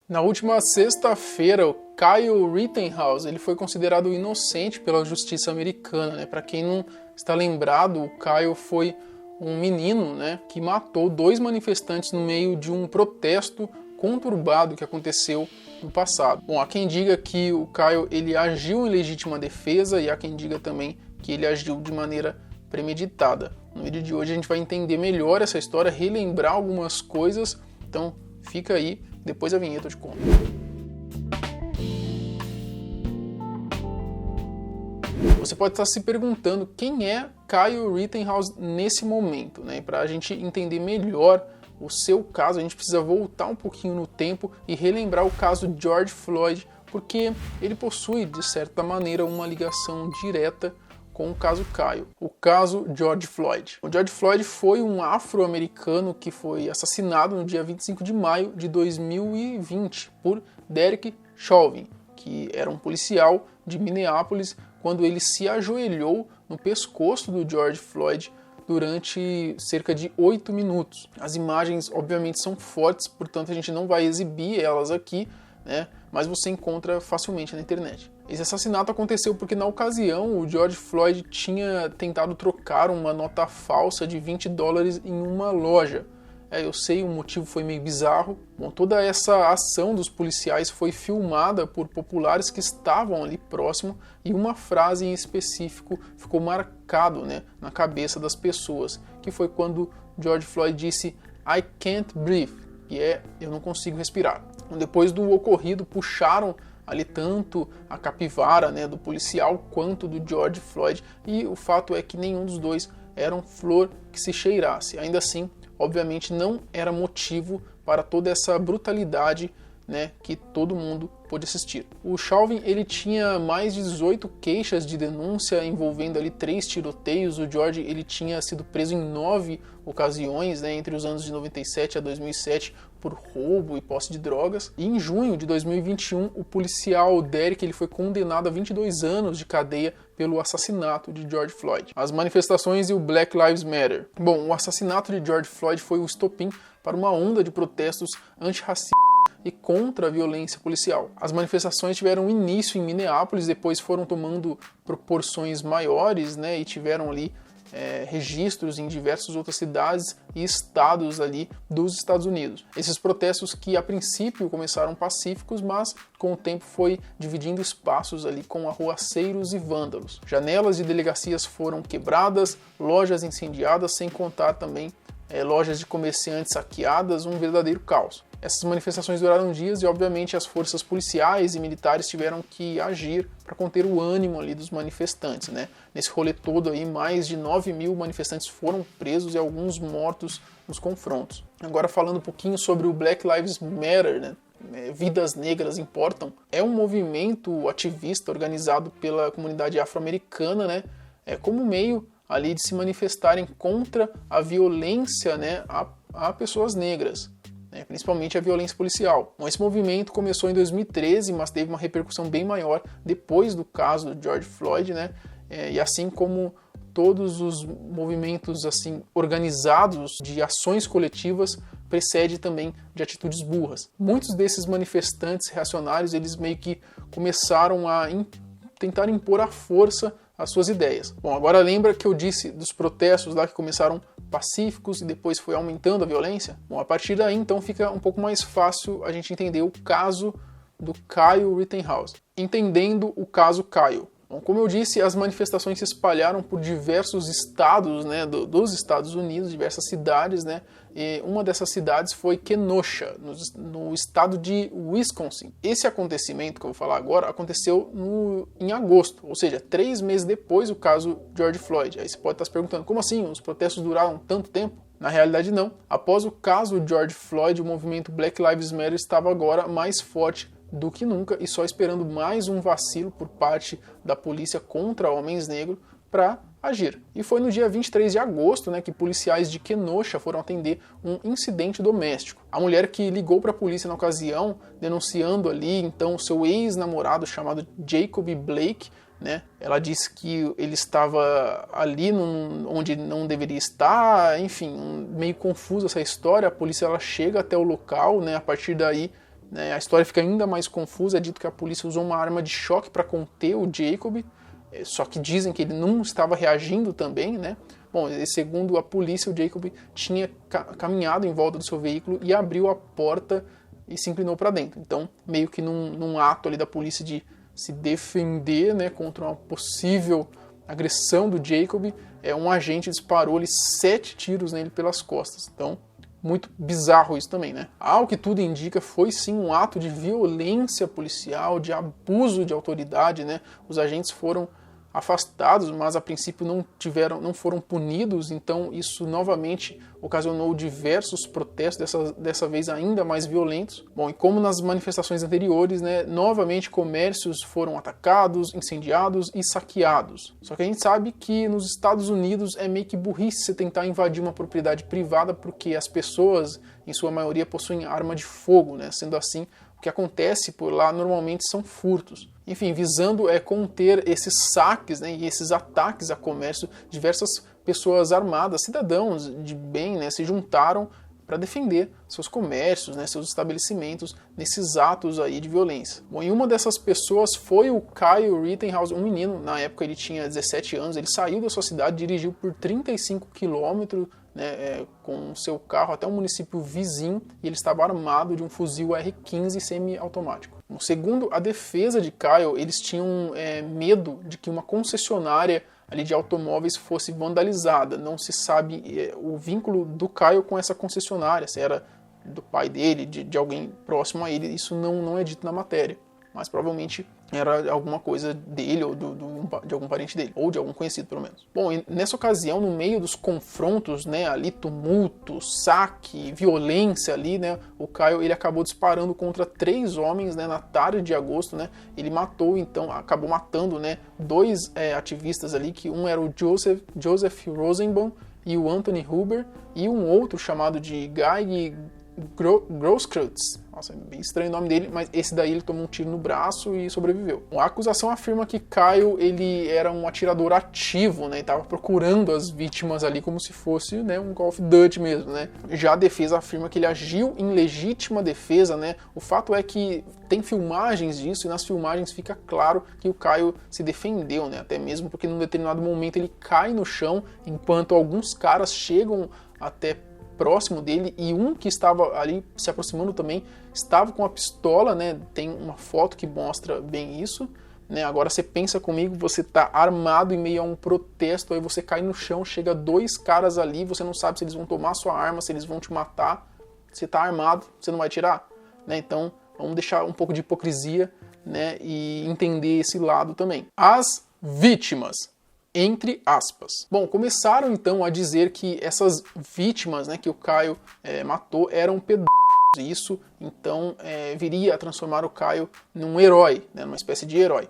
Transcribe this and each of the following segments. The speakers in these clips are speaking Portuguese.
Na última sexta-feira, o Kyle Rittenhouse ele foi considerado inocente pela justiça americana, né? Para quem não está lembrado, o Kyle foi um menino, né, que matou 2 manifestantes no meio de um protesto conturbado que aconteceu no passado. Bom, há quem diga que o Kyle ele agiu em legítima defesa e há quem diga também que ele agiu de maneira premeditada. No vídeo de hoje a gente vai entender melhor essa história, relembrar algumas coisas, então fica aí, depois da vinheta eu te conto. Você pode estar se perguntando quem é Kyle Rittenhouse nesse momento, né? Para a gente entender melhor o seu caso, a gente precisa voltar um pouquinho no tempo e relembrar o caso George Floyd, porque ele possui, de certa maneira, uma ligação direta com o caso Kyle. O caso George Floyd. O George Floyd foi um afro-americano que foi assassinado no dia 25 de maio de 2020 por Derek Chauvin, que era um policial de Minneapolis, quando ele se ajoelhou no pescoço do George Floyd durante cerca de 8 minutos. As imagens, obviamente, são fortes, portanto a gente não vai exibir elas aqui, né? Mas você encontra facilmente na internet. Esse assassinato aconteceu porque, na ocasião, o George Floyd tinha tentado trocar uma nota falsa de $20 em uma loja. Eu sei, o motivo foi meio bizarro. Bom, toda essa ação dos policiais foi filmada por populares que estavam ali próximo e uma frase em específico ficou marcado, né, na cabeça das pessoas, que foi quando George Floyd disse "I can't breathe", que é "eu não consigo respirar". Depois do ocorrido, puxaram ali tanto a capivara, né, do policial quanto do George Floyd, e o fato é que nenhum dos dois eram flor que se cheirasse. Ainda assim, obviamente não era motivo para toda essa brutalidade, né, que todo mundo pôde assistir. O Chauvin ele tinha mais de 18 queixas de denúncia envolvendo ali 3 tiroteios. O George ele tinha sido preso em 9 ocasiões, né, entre os anos de 97 a 2007 por roubo e posse de drogas. E em junho de 2021 o policial Derek ele foi condenado a 22 anos de cadeia pelo assassinato de George Floyd. As manifestações e o Black Lives Matter. Bom, o assassinato de George Floyd foi o estopim para uma onda de protestos antirracistas e contra a violência policial. As manifestações tiveram início em Minneapolis, depois foram tomando proporções maiores, né, e tiveram ali registros em diversas outras cidades e estados ali dos Estados Unidos. Esses protestos que a princípio começaram pacíficos, mas com o tempo foi dividindo espaços ali com arruaceiros e vândalos. Janelas de delegacias foram quebradas, lojas incendiadas, sem contar também lojas de comerciantes saqueadas, um verdadeiro caos. Essas manifestações duraram dias e, obviamente, as forças policiais e militares tiveram que agir para conter o ânimo ali dos manifestantes, né? Nesse rolê todo aí, mais de 9.000 manifestantes foram presos e alguns mortos nos confrontos. Agora, falando um pouquinho sobre o Black Lives Matter, né? Vidas negras importam. É um movimento ativista organizado pela comunidade afro-americana, né? Como meio ali de se manifestarem contra a violência, né, a pessoas negras, né, principalmente a violência policial. Bom, esse movimento começou em 2013, mas teve uma repercussão bem maior depois do caso do George Floyd, né, e assim como todos os movimentos assim organizados de ações coletivas, precede também de atitudes burras. Muitos desses manifestantes reacionários, eles meio que começaram a tentar impor à força as suas ideias. Bom, agora lembra que eu disse dos protestos lá que começaram pacíficos e depois foi aumentando a violência? Bom, a partir daí então fica um pouco mais fácil a gente entender o caso do Kyle Rittenhouse. Entendendo o caso Kyle. Bom, como eu disse, as manifestações se espalharam por diversos estados, né, dos Estados Unidos, diversas cidades, né, e uma dessas cidades foi Kenosha, no estado de Wisconsin. Esse acontecimento que eu vou falar agora aconteceu em agosto, ou seja, 3 meses depois do caso George Floyd. Aí você pode estar se perguntando, como assim? Os protestos duraram tanto tempo? Na realidade, não. Após o caso George Floyd, o movimento Black Lives Matter estava agora mais forte do que nunca e só esperando mais um vacilo por parte da polícia contra homens negros para agir. E foi no dia 23 de agosto, né, que policiais de Kenosha foram atender um incidente doméstico. A mulher que ligou para a polícia na ocasião, denunciando ali então o seu ex-namorado chamado Jacob Blake, né, ela disse que ele estava ali onde não deveria estar, enfim, meio confusa essa história. A polícia ela chega até o local, né, a partir daí né? A história fica ainda mais confusa, é dito que a polícia usou uma arma de choque para conter o Jacob, só que dizem que ele não estava reagindo também, né? Bom, segundo a polícia, o Jacob tinha caminhado em volta do seu veículo e abriu a porta e se inclinou para dentro. Então, meio que num ato ali da polícia de se defender, né, contra uma possível agressão do Jacob, um agente disparou ali 7 tiros nele pelas costas. Então, muito bizarro isso também, né? Ao que tudo indica, foi sim um ato de violência policial, de abuso de autoridade, né? Os agentes foram afastados, mas a princípio não foram punidos, então isso novamente ocasionou diversos protestos, dessa vez ainda mais violentos. Bom, e como nas manifestações anteriores, né, novamente comércios foram atacados, incendiados e saqueados. Só que a gente sabe que nos Estados Unidos é meio que burrice você tentar invadir uma propriedade privada, porque as pessoas, em sua maioria, possuem arma de fogo, né? Sendo assim, o que acontece por lá normalmente são furtos. Enfim, visando conter esses saques, né, e esses ataques a comércio, diversas pessoas armadas, cidadãos de bem, né, se juntaram para defender seus comércios, né, seus estabelecimentos nesses atos aí de violência. Bom, e uma dessas pessoas foi o Kyle Rittenhouse, um menino, na época ele tinha 17 anos, ele saiu da sua cidade, dirigiu por 35 quilômetros, né, com seu carro até um município vizinho, e ele estava armado de um fuzil R-15 semiautomático. Bom, segundo a defesa de Kyle, eles tinham medo de que uma concessionária ali de automóveis fosse vandalizada. Não se sabe o vínculo do Kyle com essa concessionária, se era do pai dele, de alguém próximo a ele, isso não é dito na matéria. Mas provavelmente era alguma coisa dele ou de algum parente dele, ou de algum conhecido pelo menos. Bom, e nessa ocasião, no meio dos confrontos, né, ali tumulto, saque, violência ali, né, o Kyle ele acabou disparando contra 3 homens, né, na tarde de agosto, né, ele acabou matando, né, 2 ativistas ali, que um era o Joseph Rosenbaum e o Anthony Huber, e um outro chamado de Guy Grosskreutz. Nossa, é bem estranho o nome dele, mas esse daí ele tomou um tiro no braço e sobreviveu. A acusação afirma que Kyle ele era um atirador ativo, né, e estava procurando as vítimas ali como se fosse, né, um Call of Duty mesmo, né. Já a defesa afirma que ele agiu em legítima defesa, né. O fato é que tem filmagens disso e nas filmagens fica claro que o Kyle se defendeu, né, até mesmo porque num determinado momento ele cai no chão enquanto alguns caras chegam até próximo dele, e um que estava ali se aproximando também estava com a pistola, né? Tem uma foto que mostra bem isso, né? Agora você pensa comigo, você tá armado em meio a um protesto, aí você cai no chão, chega 2 caras ali, você não sabe se eles vão tomar sua arma, se eles vão te matar, você tá armado, você não vai tirar, né? Então vamos deixar um pouco de hipocrisia, né? E entender esse lado também. As vítimas, entre aspas. Bom, começaram então a dizer que essas vítimas, né, que o Kyle matou eram pedófilos, e isso então viria a transformar o Kyle num herói, né, numa espécie de herói.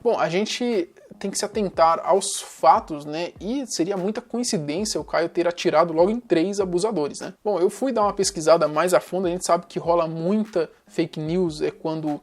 Bom, a gente tem que se atentar aos fatos, né? E seria muita coincidência o Kyle ter atirado logo em 3 abusadores, né? Bom, eu fui dar uma pesquisada mais a fundo, a gente sabe que rola muita fake news quando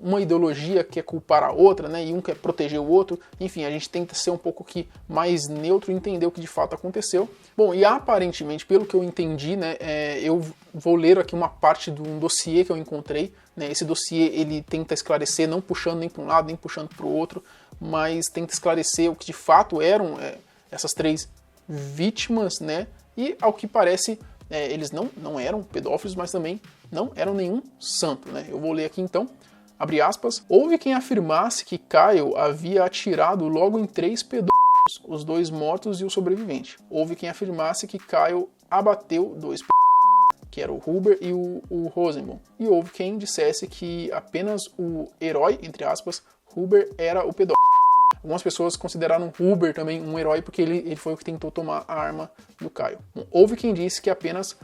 uma ideologia quer culpar a outra, né? E um quer proteger o outro. Enfim, a gente tenta ser um pouco aqui mais neutro e entender o que de fato aconteceu. Bom, e aparentemente, pelo que eu entendi, né? Eu vou ler aqui uma parte de um dossiê que eu encontrei, né? Esse dossiê ele tenta esclarecer, não puxando nem para um lado nem puxando para o outro, mas tenta esclarecer o que de fato eram essas 3 vítimas, né? E ao que parece, eles não eram pedófilos, mas também não eram nenhum santo, né? Eu vou ler aqui então, abre aspas. Houve quem afirmasse que Kyle havia atirado logo em 3 pedófilos, os 2 mortos e o sobrevivente. Houve quem afirmasse que Kyle abateu 2 pedófilos, que era o Huber e o Rosenbaum. E houve quem dissesse que apenas o herói, entre aspas, Huber, era o pedófilo. Algumas pessoas consideraram Huber também um herói porque ele foi o que tentou tomar a arma do Kyle. Bom, houve quem disse que apenas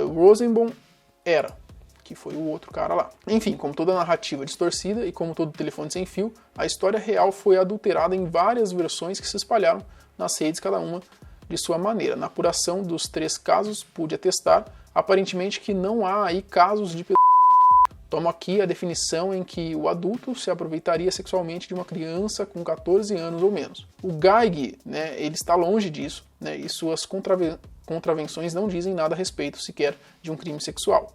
o Rosenbaum era, que foi o outro cara lá. Enfim, como toda narrativa distorcida e como todo telefone sem fio, a história real foi adulterada em várias versões que se espalharam nas redes, cada uma de sua maneira. Na apuração dos 3 casos, pude atestar, aparentemente, que não há aí casos de pedofilia. Tomo aqui a definição em que o adulto se aproveitaria sexualmente de uma criança com 14 anos ou menos. O Guy, né, ele está longe disso, né, e suas contravenções não dizem nada a respeito sequer de um crime sexual.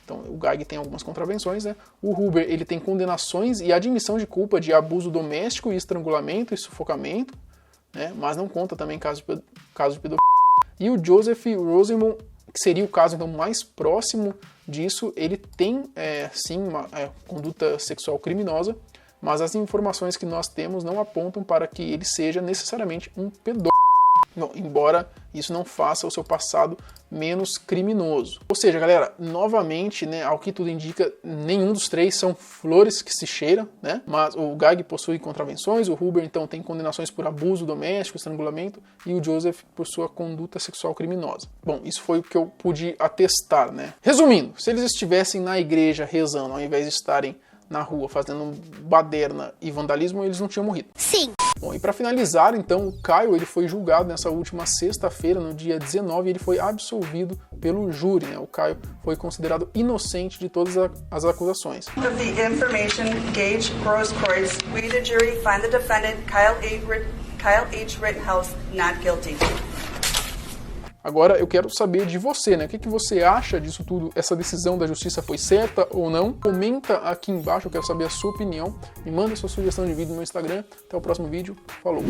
Então o Gag tem algumas contravenções, né? O Huber, ele tem condenações e admissão de culpa de abuso doméstico e estrangulamento e sufocamento, né? Mas não conta também caso de pedofilia. E o Joseph Rosenbaum, que seria o caso então mais próximo disso, ele tem sim uma conduta sexual criminosa, mas as informações que nós temos não apontam para que ele seja necessariamente um pedófilo. Bom, embora isso não faça o seu passado menos criminoso. Ou seja, galera, novamente, né, ao que tudo indica, nenhum dos três são flores que se cheiram, né? Mas o Gag possui contravenções, o Huber então tem condenações por abuso doméstico, estrangulamento, e o Joseph por sua conduta sexual criminosa. Bom, isso foi o que eu pude atestar, né? Resumindo, se eles estivessem na igreja rezando, ao invés de estarem na rua fazendo baderna e vandalismo, eles não tinham morrido. Sim. Bom, e para finalizar, então, o Kyle ele foi julgado nessa última sexta-feira, no dia 19, e ele foi absolvido pelo júri, né? O Kyle foi considerado inocente de todas as acusações. Of the information, Gage, Grosskreutz, we the jury find the defendant Kyle H. Rittenhouse not guilty. Agora eu quero saber de você, né? O que você acha disso tudo? Essa decisão da justiça foi certa ou não? Comenta aqui embaixo, eu quero saber a sua opinião. Me manda sua sugestão de vídeo no meu Instagram. Até o próximo vídeo. Falou!